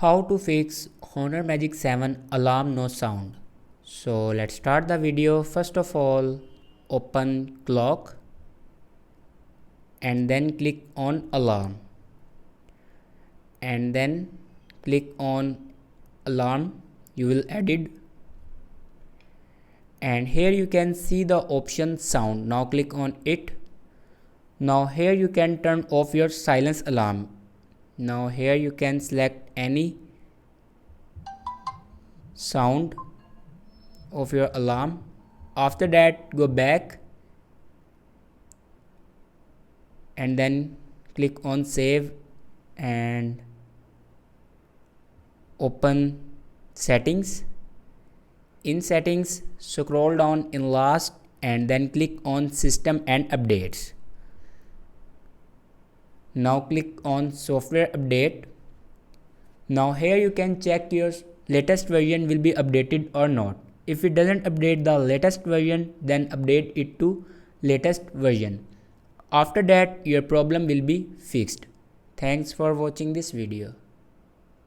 How to fix Honor Magic 7 alarm no sound. So let's start the video. First of all, open clock and then click on alarm and then click on alarm. You will edit and here you can see the option sound. Now click on it. Now here you can turn off your silence alarm. Now here you can select any sound of your alarm. After that, go back and then click on save and open settings. In settings, scroll down in last and then click on system and updates. Now click on software update. Now here you can check your latest version will be updated or not. If it doesn't update the latest version, then update it to latest version. After that, your problem will be fixed. Thanks for watching this video.